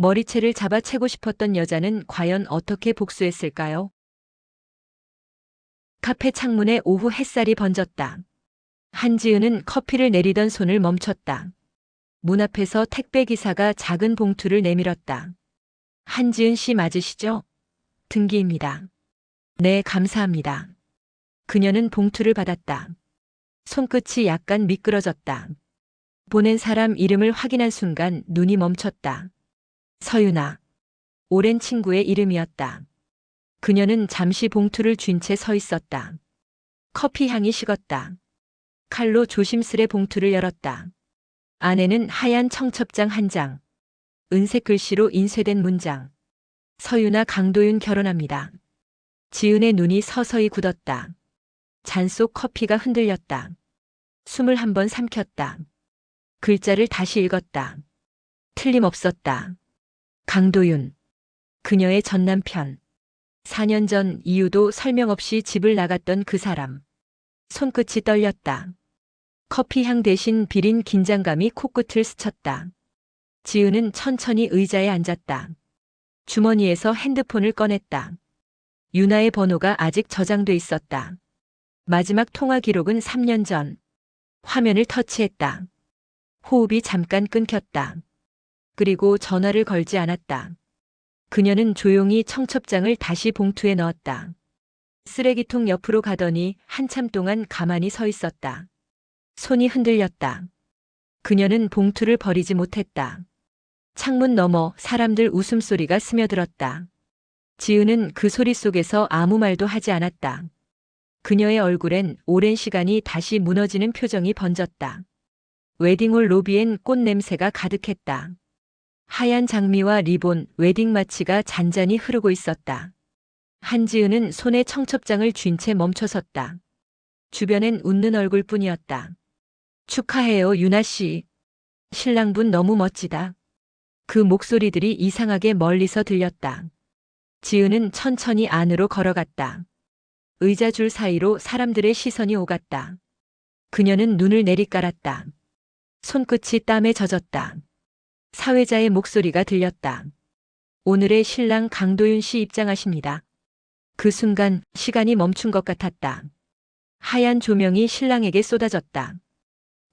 머리채를 잡아채고 싶었던 여자는 과연 어떻게 복수했을까요? 카페 창문에 오후 햇살이 번졌다. 한지은은 커피를 내리던 손을 멈췄다. 문 앞에서 택배기사가 작은 봉투를 내밀었다. 한지은 씨 맞으시죠? 등기입니다. 네, 감사합니다. 그녀는 봉투를 받았다. 손끝이 약간 미끄러졌다. 보낸 사람 이름을 확인한 순간 눈이 멈췄다. 서윤아. 오랜 친구의 이름이었다. 그녀는 잠시 봉투를 쥔 채 서 있었다. 커피 향이 식었다. 칼로 조심스레 봉투를 열었다. 안에는 하얀 청첩장 한 장. 은색 글씨로 인쇄된 문장. 서윤아 강도윤 결혼합니다. 지은의 눈이 서서히 굳었다. 잔 속 커피가 흔들렸다. 숨을 한 번 삼켰다. 글자를 다시 읽었다. 틀림없었다. 강도윤. 그녀의 전남편. 4년 전 이유도 설명 없이 집을 나갔던 그 사람. 손끝이 떨렸다. 커피 향 대신 비린 긴장감이 코끝을 스쳤다. 지은은 천천히 의자에 앉았다. 주머니에서 핸드폰을 꺼냈다. 유나의 번호가 아직 저장돼 있었다. 마지막 통화 기록은 3년 전. 화면을 터치했다. 호흡이 잠깐 끊겼다. 그리고 전화를 걸지 않았다. 그녀는 조용히 청첩장을 다시 봉투에 넣었다. 쓰레기통 옆으로 가더니 한참 동안 가만히 서 있었다. 손이 흔들렸다. 그녀는 봉투를 버리지 못했다. 창문 너머 사람들 웃음소리가 스며들었다. 지은은 그 소리 속에서 아무 말도 하지 않았다. 그녀의 얼굴엔 오랜 시간이 다시 무너지는 표정이 번졌다. 웨딩홀 로비엔 꽃 냄새가 가득했다. 하얀 장미와 리본, 웨딩 마치가 잔잔히 흐르고 있었다. 한지은은 손에 청첩장을 쥔 채 멈춰섰다. 주변엔 웃는 얼굴뿐이었다. 축하해요, 유나 씨. 신랑분 너무 멋지다. 그 목소리들이 이상하게 멀리서 들렸다. 지은은 천천히 안으로 걸어갔다. 의자 줄 사이로 사람들의 시선이 오갔다. 그녀는 눈을 내리깔았다. 손끝이 땀에 젖었다. 사회자의 목소리가 들렸다. 오늘의 신랑 강도윤 씨 입장하십니다. 그 순간 시간이 멈춘 것 같았다. 하얀 조명이 신랑에게 쏟아졌다.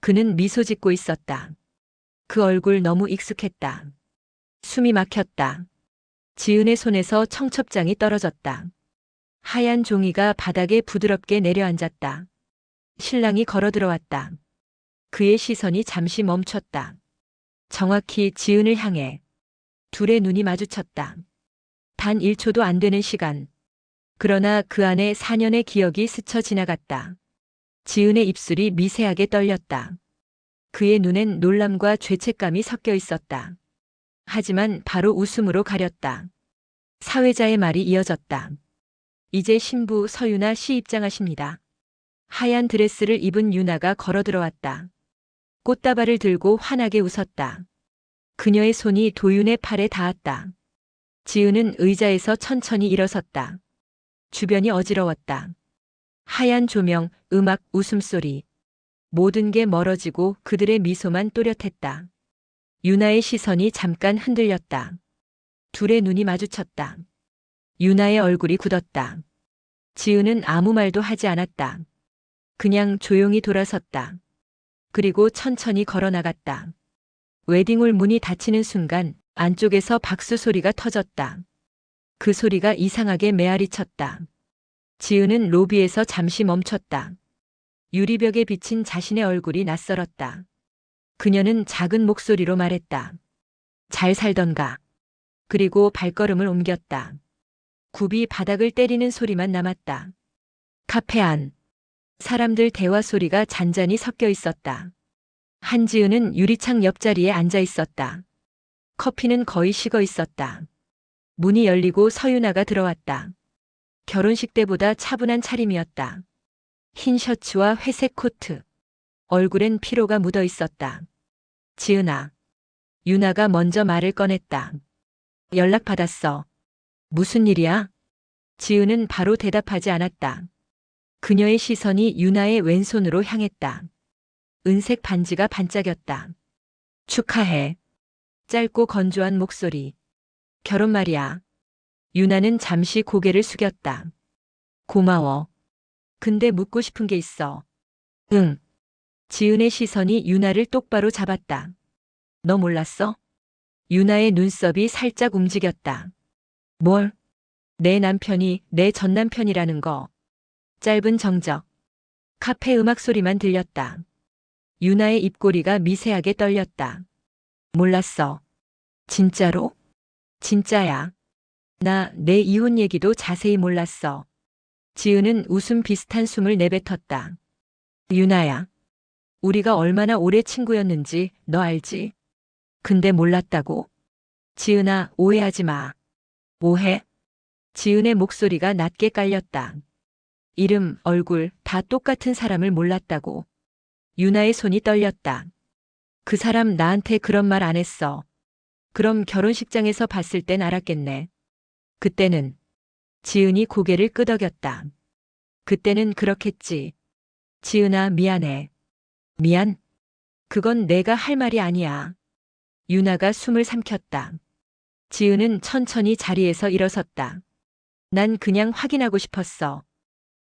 그는 미소 짓고 있었다. 그 얼굴 너무 익숙했다. 숨이 막혔다. 지은의 손에서 청첩장이 떨어졌다. 하얀 종이가 바닥에 부드럽게 내려앉았다. 신랑이 걸어 들어왔다. 그의 시선이 잠시 멈췄다. 정확히 지은을 향해. 둘의 눈이 마주쳤다. 단 1초도 안 되는 시간. 그러나 그 안에 4년의 기억이 스쳐 지나갔다. 지은의 입술이 미세하게 떨렸다. 그의 눈엔 놀람과 죄책감이 섞여 있었다. 하지만 바로 웃음으로 가렸다. 사회자의 말이 이어졌다. 이제 신부 서유나 씨 입장하십니다. 하얀 드레스를 입은 유나가 걸어 들어왔다. 꽃다발을 들고 환하게 웃었다. 그녀의 손이 도윤의 팔에 닿았다. 지은은 의자에서 천천히 일어섰다. 주변이 어지러웠다. 하얀 조명, 음악, 웃음소리. 모든 게 멀어지고 그들의 미소만 또렷했다. 유나의 시선이 잠깐 흔들렸다. 둘의 눈이 마주쳤다. 유나의 얼굴이 굳었다. 지은은 아무 말도 하지 않았다. 그냥 조용히 돌아섰다. 그리고 천천히 걸어 나갔다. 웨딩홀 문이 닫히는 순간 안쪽에서 박수 소리가 터졌다. 그 소리가 이상하게 메아리 쳤다. 지은은 로비에서 잠시 멈췄다. 유리벽에 비친 자신의 얼굴이 낯설었다. 그녀는 작은 목소리로 말했다. 잘 살던가. 그리고 발걸음을 옮겼다. 굽이 바닥을 때리는 소리만 남았다. 카페 안. 사람들 대화 소리가 잔잔히 섞여 있었다. 한지은은 유리창 옆자리에 앉아 있었다. 커피는 거의 식어 있었다. 문이 열리고 서윤아가 들어왔다. 결혼식 때보다 차분한 차림이었다. 흰 셔츠와 회색 코트. 얼굴엔 피로가 묻어 있었다. 지은아. 유나가 먼저 말을 꺼냈다. 연락 받았어. 무슨 일이야? 지은은 바로 대답하지 않았다. 그녀의 시선이 유나의 왼손으로 향했다. 은색 반지가 반짝였다. 축하해. 짧고 건조한 목소리. 결혼 말이야. 유나는 잠시 고개를 숙였다. 고마워. 근데 묻고 싶은 게 있어. 응. 지은의 시선이 유나를 똑바로 잡았다. 너 몰랐어? 유나의 눈썹이 살짝 움직였다. 뭘? 내 남편이 내 전 남편이라는 거. 짧은 정적. 카페 음악 소리만 들렸다. 유나의 입꼬리가 미세하게 떨렸다. 몰랐어. 진짜로? 진짜야. 나 내 이혼 얘기도 자세히 몰랐어. 지은은 웃음 비슷한 숨을 내뱉었다. 유나야. 우리가 얼마나 오래 친구였는지 너 알지? 근데 몰랐다고? 지은아, 오해하지 마. 오해? 지은의 목소리가 낮게 깔렸다. 이름, 얼굴 다 똑같은 사람을 몰랐다고. 유나의 손이 떨렸다. 그 사람 나한테 그런 말 안 했어. 그럼 결혼식장에서 봤을 땐 알았겠네. 그때는 지은이 고개를 끄덕였다. 그때는 그렇겠지. 지은아, 미안해. 미안? 그건 내가 할 말이 아니야. 유나가 숨을 삼켰다. 지은은 천천히 자리에서 일어섰다. 난 그냥 확인하고 싶었어.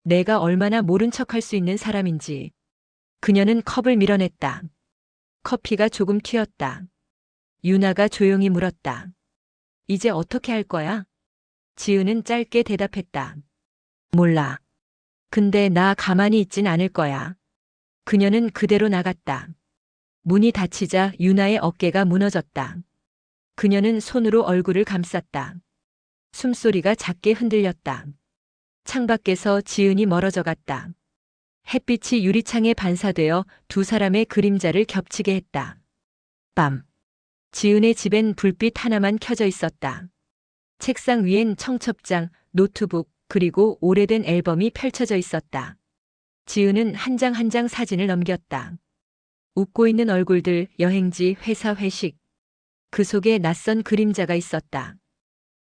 내가 얼마나 모른 척할 수 있는 사람인지. 그녀는 컵을 밀어냈다. 커피가 조금 튀었다. 유나가 조용히 물었다. 이제 어떻게 할 거야? 지은은 짧게 대답했다. 몰라. 근데 나 가만히 있진 않을 거야. 그녀는 그대로 나갔다. 문이 닫히자 유나의 어깨가 무너졌다. 그녀는 손으로 얼굴을 감쌌다. 숨소리가 작게 흔들렸다. 창밖에서 지은이 멀어져 갔다. 햇빛이 유리창에 반사되어 두 사람의 그림자를 겹치게 했다. 밤. 지은의 집엔 불빛 하나만 켜져 있었다. 책상 위엔 청첩장, 노트북, 그리고 오래된 앨범이 펼쳐져 있었다. 지은은 한 장 한 장 사진을 넘겼다. 웃고 있는 얼굴들, 여행지, 회사 회식. 그 속에 낯선 그림자가 있었다.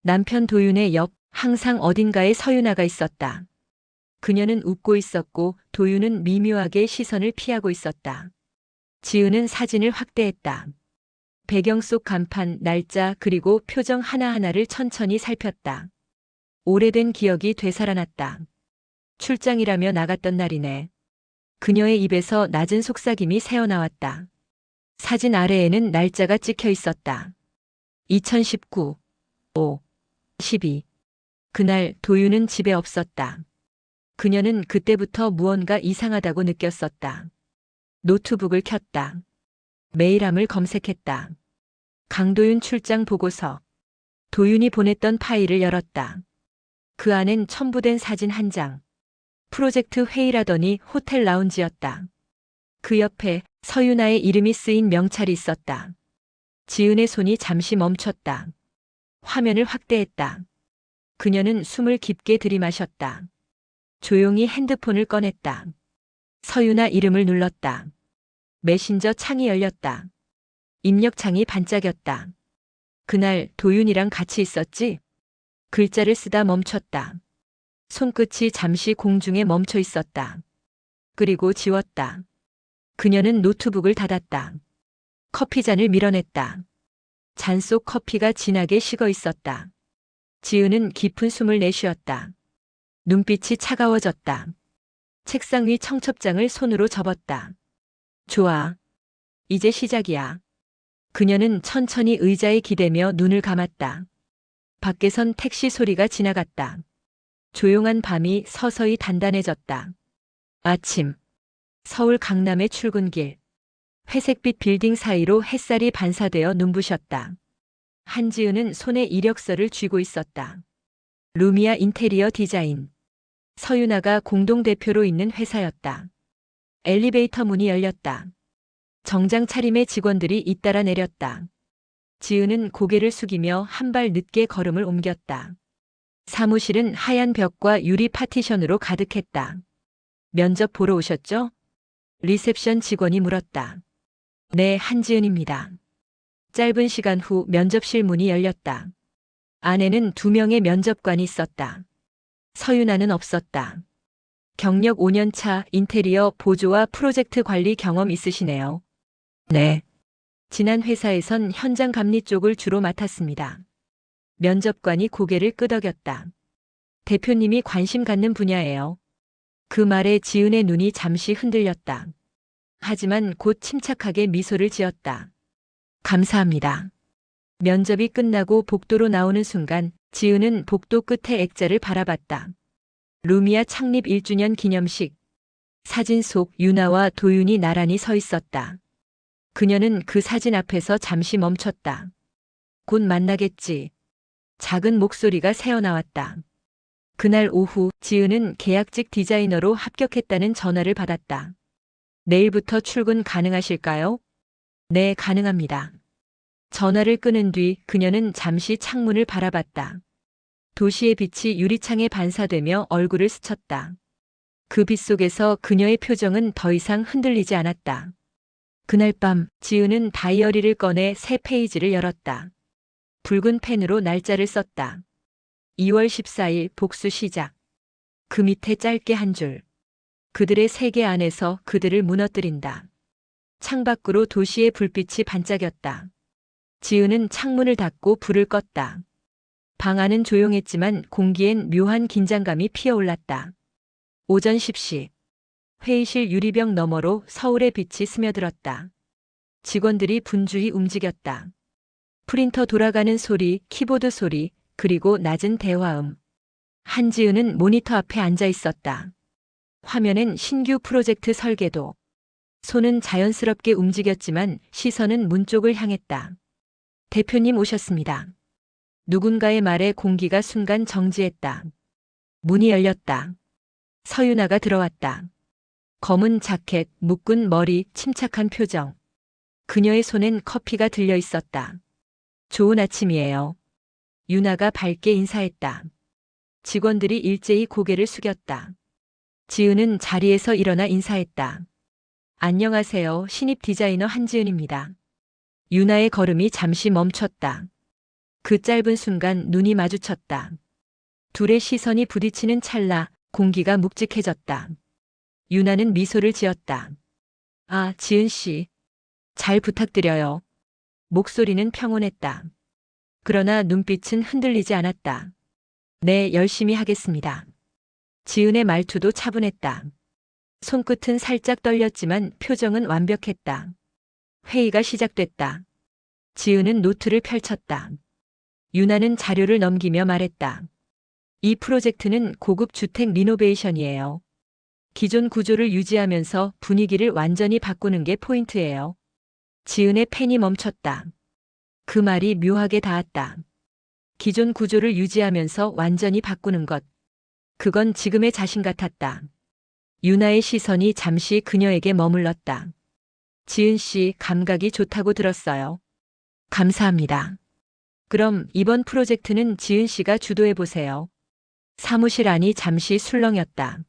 남편 도윤의 옆, 항상 어딘가에 서윤아가 있었다. 그녀는 웃고 있었고 도윤은 미묘하게 시선을 피하고 있었다. 지은은 사진을 확대했다. 배경 속 간판, 날짜 그리고 표정 하나하나를 천천히 살폈다. 오래된 기억이 되살아났다. 출장이라며 나갔던 날이네. 그녀의 입에서 낮은 속삭임이 새어나왔다. 사진 아래에는 날짜가 찍혀 있었다. 2019, 5, 12. 그날 도윤은 집에 없었다. 그녀는 그때부터 무언가 이상하다고 느꼈었다. 노트북을 켰다. 메일함을 검색했다. 강도윤 출장 보고서. 도윤이 보냈던 파일을 열었다. 그 안엔 첨부된 사진 한 장. 프로젝트 회의라더니 호텔 라운지였다. 그 옆에 서윤아의 이름이 쓰인 명찰이 있었다. 지은의 손이 잠시 멈췄다. 화면을 확대했다. 그녀는 숨을 깊게 들이마셨다. 조용히 핸드폰을 꺼냈다. 서윤아 이름을 눌렀다. 메신저 창이 열렸다. 입력창이 반짝였다. 그날 도윤이랑 같이 있었지? 글자를 쓰다 멈췄다. 손끝이 잠시 공중에 멈춰 있었다. 그리고 지웠다. 그녀는 노트북을 닫았다. 커피잔을 밀어냈다. 잔 속 커피가 진하게 식어 있었다. 지은은 깊은 숨을 내쉬었다. 눈빛이 차가워졌다. 책상 위 청첩장을 손으로 접었다. 좋아. 이제 시작이야. 그녀는 천천히 의자에 기대며 눈을 감았다. 밖에선 택시 소리가 지나갔다. 조용한 밤이 서서히 단단해졌다. 아침. 서울 강남의 출근길. 회색빛 빌딩 사이로 햇살이 반사되어 눈부셨다. 한지은은 손에 이력서를 쥐고 있었다. 루미아 인테리어 디자인. 서윤아가 공동대표로 있는 회사였다. 엘리베이터 문이 열렸다. 정장 차림의 직원들이 잇따라 내렸다. 지은은 고개를 숙이며 한 발 늦게 걸음을 옮겼다. 사무실은 하얀 벽과 유리 파티션으로 가득했다. 면접 보러 오셨죠? 리셉션 직원이 물었다. 네, 한지은입니다. 짧은 시간 후 면접실 문이 열렸다. 안에는 2명의 면접관이 있었다. 서윤아는 없었다. 경력 5년 차 인테리어 보조와 프로젝트 관리 경험 있으시네요. 네. 지난 회사에선 현장 감리 쪽을 주로 맡았습니다. 면접관이 고개를 끄덕였다. 대표님이 관심 갖는 분야예요. 그 말에 지은의 눈이 잠시 흔들렸다. 하지만 곧 침착하게 미소를 지었다. 감사합니다. 면접이 끝나고 복도로 나오는 순간 지은은 복도 끝에 액자를 바라봤다. 루미아 창립 1주년 기념식. 사진 속 유나와 도윤이 나란히 서 있었다. 그녀는 그 사진 앞에서 잠시 멈췄다. 곧 만나겠지. 작은 목소리가 새어나왔다. 그날 오후 지은은 계약직 디자이너로 합격했다는 전화를 받았다. 내일부터 출근 가능하실까요? 네, 가능합니다. 전화를 끊은 뒤 그녀는 잠시 창문을 바라봤다. 도시의 빛이 유리창에 반사되며 얼굴을 스쳤다. 그 빛 속에서 그녀의 표정은 더 이상 흔들리지 않았다. 그날 밤 지은은 다이어리를 꺼내 새 페이지를 열었다. 붉은 펜으로 날짜를 썼다. 2월 14일 복수 시작. 그 밑에 짧게 한 줄. 그들의 세계 안에서 그들을 무너뜨린다. 창밖으로 도시의 불빛이 반짝였다. 지은은 창문을 닫고 불을 껐다. 방 안은 조용했지만 공기엔 묘한 긴장감이 피어올랐다. 오전 10시. 회의실 유리병 너머로 서울의 빛이 스며들었다. 직원들이 분주히 움직였다. 프린터 돌아가는 소리, 키보드 소리, 그리고 낮은 대화음. 한지은은 모니터 앞에 앉아 있었다. 화면엔 신규 프로젝트 설계도. 손은 자연스럽게 움직였지만 시선은 문 쪽을 향했다. 대표님 오셨습니다. 누군가의 말에 공기가 순간 정지했다. 문이 열렸다. 서유나가 들어왔다. 검은 자켓, 묶은 머리, 침착한 표정. 그녀의 손엔 커피가 들려 있었다. 좋은 아침이에요. 유나가 밝게 인사했다. 직원들이 일제히 고개를 숙였다. 지은은 자리에서 일어나 인사했다. 안녕하세요. 신입 디자이너 한지은입니다. 유나의 걸음이 잠시 멈췄다. 그 짧은 순간 눈이 마주쳤다. 둘의 시선이 부딪히는 찰나 공기가 묵직해졌다. 유나는 미소를 지었다. 아, 지은 씨. 잘 부탁드려요. 목소리는 평온했다. 그러나 눈빛은 흔들리지 않았다. 네, 열심히 하겠습니다. 지은의 말투도 차분했다. 손끝은 살짝 떨렸지만 표정은 완벽했다. 회의가 시작됐다. 지은은 노트를 펼쳤다. 유나는 자료를 넘기며 말했다. 이 프로젝트는 고급 주택 리노베이션이에요. 기존 구조를 유지하면서 분위기를 완전히 바꾸는 게 포인트예요. 지은의 펜이 멈췄다. 그 말이 묘하게 닿았다. 기존 구조를 유지하면서 완전히 바꾸는 것. 그건 지금의 자신 같았다. 유나의 시선이 잠시 그녀에게 머물렀다. 지은 씨 감각이 좋다고 들었어요. 감사합니다. 그럼 이번 프로젝트는 지은 씨가 주도해 보세요. 사무실 안이 잠시 술렁였다.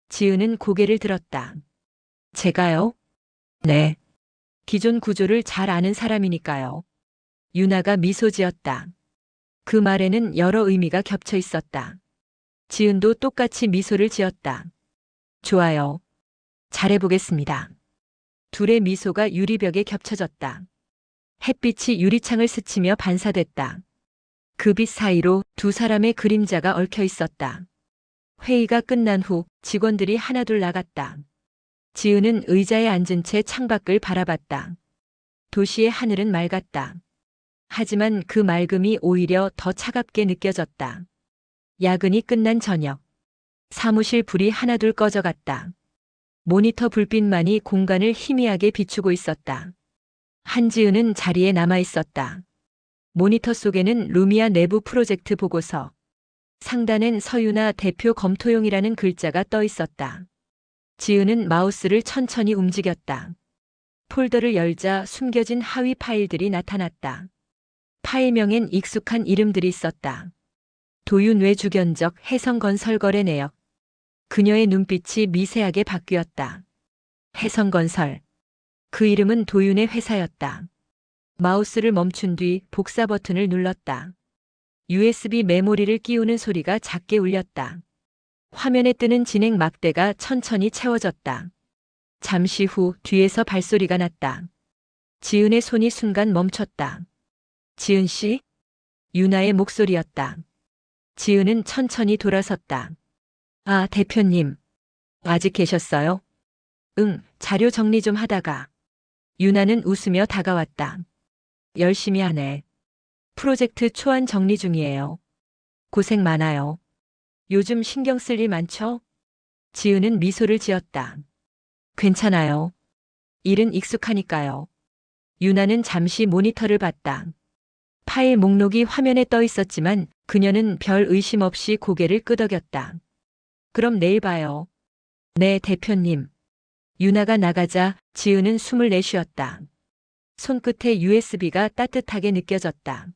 지은은 고개를 들었다. 제가요? 네. 기존 구조를 잘 아는 사람이니까요. 유나가 미소 지었다. 그 말에는 여러 의미가 겹쳐 있었다. 지은도 똑같이 미소를 지었다. 좋아요. 잘해보겠습니다. 둘의 미소가 유리벽에 겹쳐졌다. 햇빛이 유리창을 스치며 반사됐다. 그 빛 사이로 두 사람의 그림자가 얽혀 있었다. 회의가 끝난 후 직원들이 하나둘 나갔다. 지은은 의자에 앉은 채 창밖을 바라봤다. 도시의 하늘은 맑았다. 하지만 그 맑음이 오히려 더 차갑게 느껴졌다. 야근이 끝난 저녁. 사무실 불이 하나둘 꺼져갔다. 모니터 불빛만이 공간을 희미하게 비추고 있었다. 한지은은 자리에 남아 있었다. 모니터 속에는 루미아 내부 프로젝트 보고서. 상단엔 서유나 대표 검토용이라는 글자가 떠 있었다. 지은은 마우스를 천천히 움직였다. 폴더를 열자 숨겨진 하위 파일들이 나타났다. 파일명엔 익숙한 이름들이 있었다. 도윤 주견적 해성건설 거래 내역. 그녀의 눈빛이 미세하게 바뀌었다. 해성건설. 그 이름은 도윤의 회사였다. 마우스를 멈춘 뒤 복사 버튼을 눌렀다. USB 메모리를 끼우는 소리가 작게 울렸다. 화면에 뜨는 진행 막대가 천천히 채워졌다. 잠시 후 뒤에서 발소리가 났다. 지은의 손이 순간 멈췄다. 지은 씨? 유나의 목소리였다. 지은은 천천히 돌아섰다. 아, 대표님. 아직 계셨어요? 응, 자료 정리 좀 하다가. 유나는 웃으며 다가왔다. 열심히 하네. 프로젝트 초안 정리 중이에요. 고생 많아요. 요즘 신경 쓸 일 많죠? 지은은 미소를 지었다. 괜찮아요. 일은 익숙하니까요. 유나는 잠시 모니터를 봤다. 파일 목록이 화면에 떠 있었지만 그녀는 별 의심 없이 고개를 끄덕였다. 그럼 내일 봐요. 네, 대표님. 유나가 나가자 지은은 숨을 내쉬었다. 손끝에 USB가 따뜻하게 느껴졌다.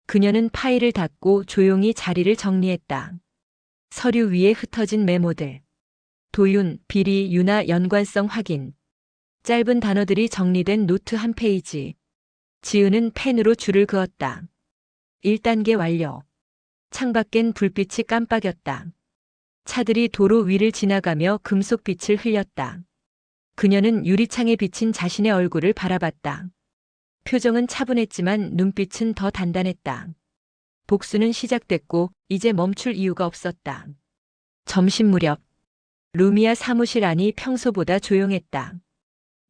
그녀는 파일을 닫고 조용히 자리를 정리했다. 서류 위에 흩어진 메모들. 도윤, 비리, 유나 연관성 확인. 짧은 단어들이 정리된 노트 한 페이지. 지은은 펜으로 줄을 그었다. 1단계 완료. 창밖엔 불빛이 깜빡였다. 차들이 도로 위를 지나가며 금속빛을 흘렸다. 그녀는 유리창에 비친 자신의 얼굴을 바라봤다. 표정은 차분했지만 눈빛은 더 단단했다. 복수는 시작됐고 이제 멈출 이유가 없었다. 점심 무렵 루미아 사무실 안이 평소보다 조용했다.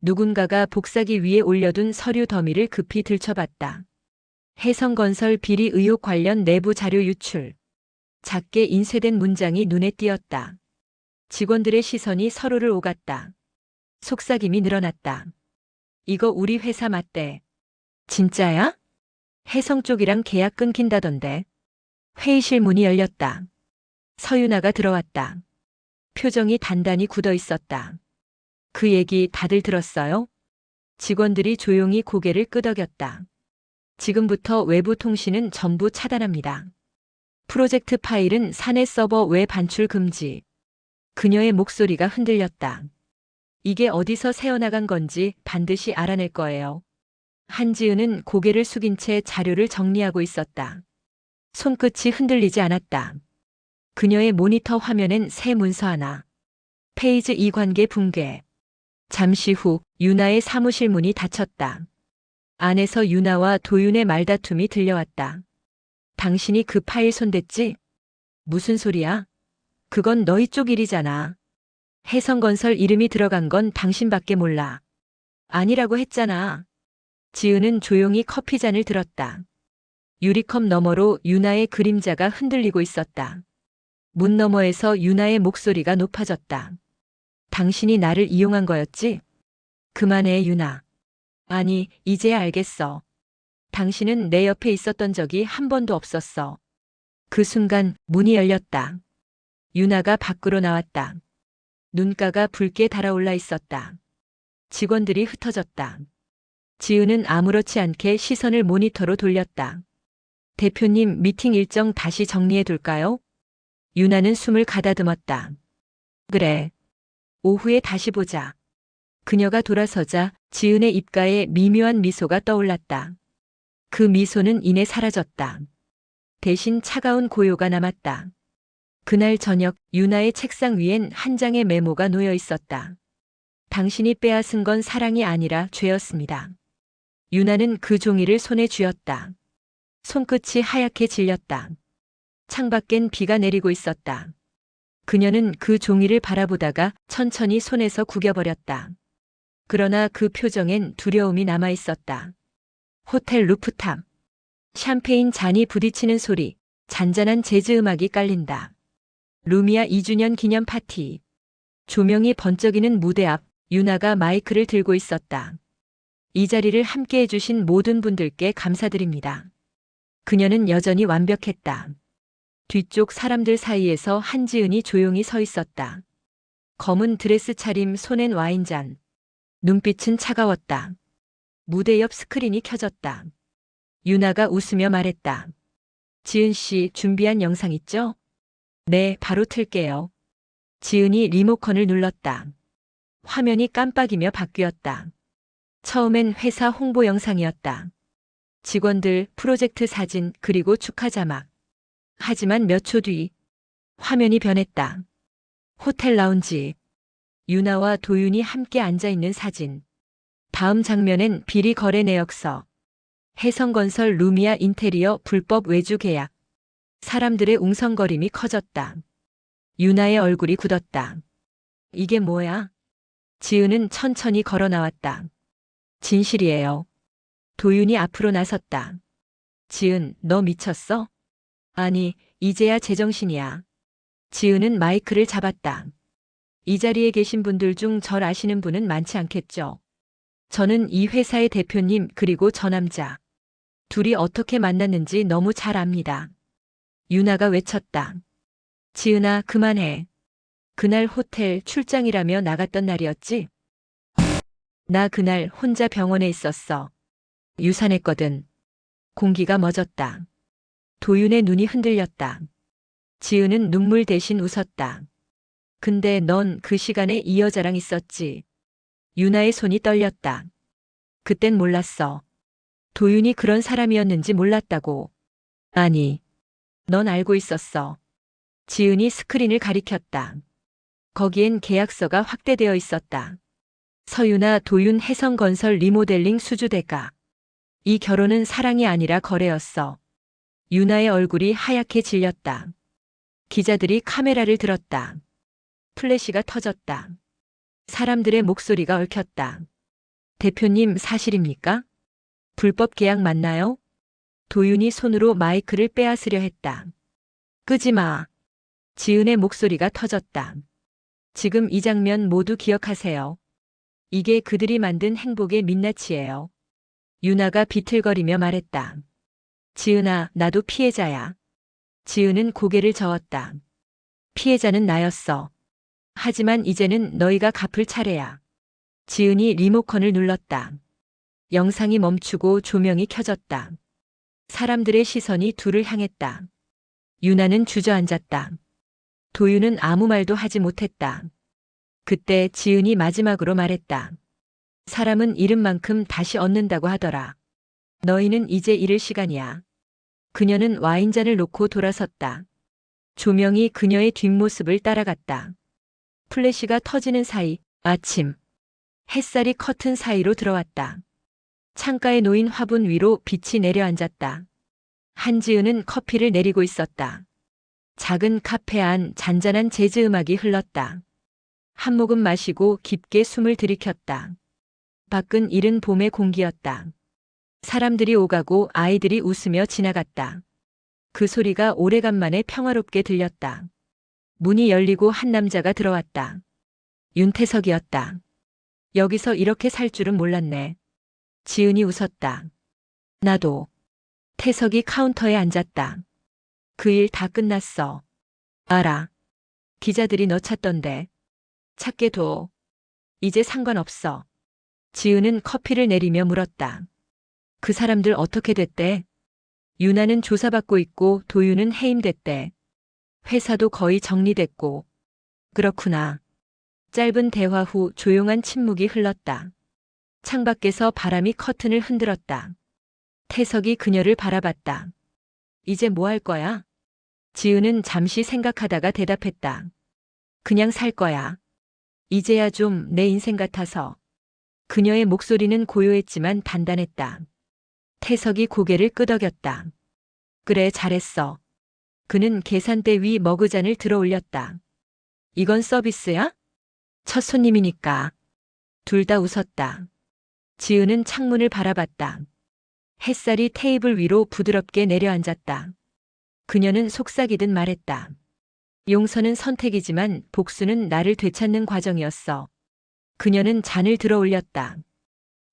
누군가가 복사기 위에 올려둔 서류 더미를 급히 들춰봤다. 혜성건설 비리 의혹 관련 내부 자료 유출. 작게 인쇄된 문장이 눈에 띄었다. 직원들의 시선이 서로를 오갔다. 속삭임이 늘어났다. 이거 우리 회사 맞대. 진짜야? 혜성 쪽이랑 계약 끊긴다던데. 회의실 문이 열렸다. 서유나가 들어왔다. 표정이 단단히 굳어 있었다. 그 얘기 다들 들었어요? 직원들이 조용히 고개를 끄덕였다. 지금부터 외부 통신은 전부 차단합니다. 프로젝트 파일은 사내 서버 외 반출 금지. 그녀의 목소리가 흔들렸다. 이게 어디서 새어나간 건지 반드시 알아낼 거예요. 한지은은 고개를 숙인 채 자료를 정리하고 있었다. 손끝이 흔들리지 않았다. 그녀의 모니터 화면엔 새 문서 하나. 페이지 2 관계 붕괴. 잠시 후 유나의 사무실 문이 닫혔다. 안에서 유나와 도윤의 말다툼이 들려왔다. 당신이 그 파일 손댔지? 무슨 소리야? 그건 너희 쪽 일이잖아. 혜성건설 이름이 들어간 건 당신밖에 몰라. 아니라고 했잖아. 지은은 조용히 커피잔을 들었다. 유리컵 너머로 유나의 그림자가 흔들리고 있었다. 문 너머에서 유나의 목소리가 높아졌다. 당신이 나를 이용한 거였지? 그만해, 유나. 아니, 이제야 알겠어. 당신은 내 옆에 있었던 적이 한 번도 없었어. 그 순간 문이 열렸다. 유나가 밖으로 나왔다. 눈가가 붉게 달아올라 있었다. 직원들이 흩어졌다. 지은은 아무렇지 않게 시선을 모니터로 돌렸다. 대표님, 미팅 일정 다시 정리해 둘까요? 유나는 숨을 가다듬었다. 그래. 오후에 다시 보자. 그녀가 돌아서자 지은의 입가에 미묘한 미소가 떠올랐다. 그 미소는 이내 사라졌다. 대신 차가운 고요가 남았다. 그날 저녁 유나의 책상 위엔 한 장의 메모가 놓여 있었다. 당신이 빼앗은 건 사랑이 아니라 죄였습니다. 유나는 그 종이를 손에 쥐었다. 손끝이 하얗게 질렸다. 창밖엔 비가 내리고 있었다. 그녀는 그 종이를 바라보다가 천천히 손에서 구겨버렸다. 그러나 그 표정엔 두려움이 남아 있었다. 호텔 루프탑. 샴페인 잔이 부딪히는 소리, 잔잔한 재즈 음악이 깔린다. 루미아 2주년 기념 파티. 조명이 번쩍이는 무대 앞 유나가 마이크를 들고 있었다. 이 자리를 함께 해주신 모든 분들께 감사드립니다. 그녀는 여전히 완벽했다. 뒤쪽 사람들 사이에서 한지은이 조용히 서 있었다. 검은 드레스 차림, 손엔 와인잔. 눈빛은 차가웠다. 무대 옆 스크린이 켜졌다. 유나가 웃으며 말했다. 지은 씨 준비한 영상 있죠? 네, 바로 틀게요. 지은이 리모컨을 눌렀다. 화면이 깜빡이며 바뀌었다. 처음엔 회사 홍보 영상이었다. 직원들, 프로젝트 사진, 그리고 축하 자막. 하지만 몇 초 뒤 화면이 변했다. 호텔 라운지. 유나와 도윤이 함께 앉아있는 사진. 다음 장면엔 비리 거래 내역서. 해성건설 루미아 인테리어 불법 외주 계약. 사람들의 웅성거림이 커졌다. 유나의 얼굴이 굳었다. 이게 뭐야? 지은은 천천히 걸어 나왔다. 진실이에요. 도윤이 앞으로 나섰다. 지은, 너 미쳤어? 아니, 이제야 제정신이야. 지은은 마이크를 잡았다. 이 자리에 계신 분들 중 절 아시는 분은 많지 않겠죠. 저는 이 회사의 대표님 그리고 저 남자. 둘이 어떻게 만났는지 너무 잘 압니다. 유나가 외쳤다. 지은아, 그만해. 그날 호텔 출장이라며 나갔던 날이었지? 나 그날 혼자 병원에 있었어. 유산했거든. 공기가 멎었다. 도윤의 눈이 흔들렸다. 지은은 눈물 대신 웃었다. 근데 넌 그 시간에 이 여자랑 있었지. 유나의 손이 떨렸다. 그땐 몰랐어. 도윤이 그런 사람이었는지 몰랐다고. 아니, 넌 알고 있었어. 지은이 스크린을 가리켰다. 거기엔 계약서가 확대되어 있었다. 서유나 도윤 해성건설 리모델링 수주대가. 이 결혼은 사랑이 아니라 거래였어. 유나의 얼굴이 하얗게 질렸다. 기자들이 카메라를 들었다. 플래시가 터졌다. 사람들의 목소리가 얽혔다. 대표님, 사실입니까? 불법 계약 맞나요? 도윤이 손으로 마이크를 빼앗으려 했다. 끄지 마. 지은의 목소리가 터졌다. 지금 이 장면 모두 기억하세요. 이게 그들이 만든 행복의 민낯이에요. 유나가 비틀거리며 말했다. 지은아, 나도 피해자야. 지은은 고개를 저었다. 피해자는 나였어. 하지만 이제는 너희가 갚을 차례야. 지은이 리모컨을 눌렀다. 영상이 멈추고 조명이 켜졌다. 사람들의 시선이 둘을 향했다. 유나는 주저앉았다. 도윤은 아무 말도 하지 못했다. 그때 지은이 마지막으로 말했다. 사람은 잃은 만큼 다시 얻는다고 하더라. 너희는 이제 잃을 시간이야. 그녀는 와인잔을 놓고 돌아섰다. 조명이 그녀의 뒷모습을 따라갔다. 플래시가 터지는 사이 아침. 햇살이 커튼 사이로 들어왔다. 창가에 놓인 화분 위로 빛이 내려앉았다. 한지은은 커피를 내리고 있었다. 작은 카페 안 잔잔한 재즈 음악이 흘렀다. 한 모금 마시고 깊게 숨을 들이켰다. 밖은 이른 봄의 공기였다. 사람들이 오가고 아이들이 웃으며 지나갔다. 그 소리가 오래간만에 평화롭게 들렸다. 문이 열리고 한 남자가 들어왔다. 윤태석이었다. 여기서 이렇게 살 줄은 몰랐네. 지은이 웃었다. 나도. 태석이 카운터에 앉았다. 그 일 다 끝났어. 알아. 기자들이 너 찾던데. 찾게 둬. 이제 상관없어. 지은은 커피를 내리며 물었다. 그 사람들 어떻게 됐대? 유나는 조사받고 있고 도윤은 해임됐대. 회사도 거의 정리됐고. 그렇구나. 짧은 대화 후 조용한 침묵이 흘렀다. 창밖에서 바람이 커튼을 흔들었다. 태석이 그녀를 바라봤다. 이제 뭐 할 거야? 지은은 잠시 생각하다가 대답했다. 그냥 살 거야. 이제야 좀 내 인생 같아서. 그녀의 목소리는 고요했지만 단단했다. 태석이 고개를 끄덕였다. 그래, 잘했어. 그는 계산대 위 머그잔을 들어 올렸다. 이건 서비스야? 첫 손님이니까. 둘 다 웃었다. 지은은 창문을 바라봤다. 햇살이 테이블 위로 부드럽게 내려앉았다. 그녀는 속삭이듯 말했다. 용서는 선택이지만 복수는 나를 되찾는 과정이었어. 그녀는 잔을 들어 올렸다.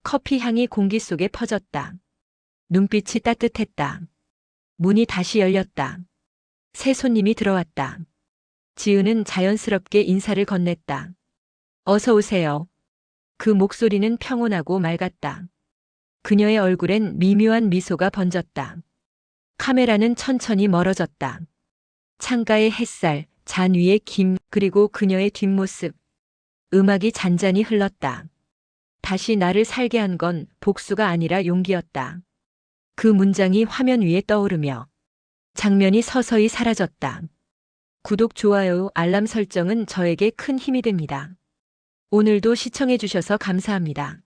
커피 향이 공기 속에 퍼졌다. 눈빛이 따뜻했다. 문이 다시 열렸다. 새 손님이 들어왔다. 지은은 자연스럽게 인사를 건넸다. 어서 오세요. 그 목소리는 평온하고 맑았다. 그녀의 얼굴엔 미묘한 미소가 번졌다. 카메라는 천천히 멀어졌다. 창가의 햇살, 잔 위의 김, 그리고 그녀의 뒷모습. 음악이 잔잔히 흘렀다. 다시 나를 살게 한 건 복수가 아니라 용기였다. 그 문장이 화면 위에 떠오르며 장면이 서서히 사라졌다. 구독, 좋아요, 알람 설정은 저에게 큰 힘이 됩니다. 오늘도 시청해 주셔서 감사합니다.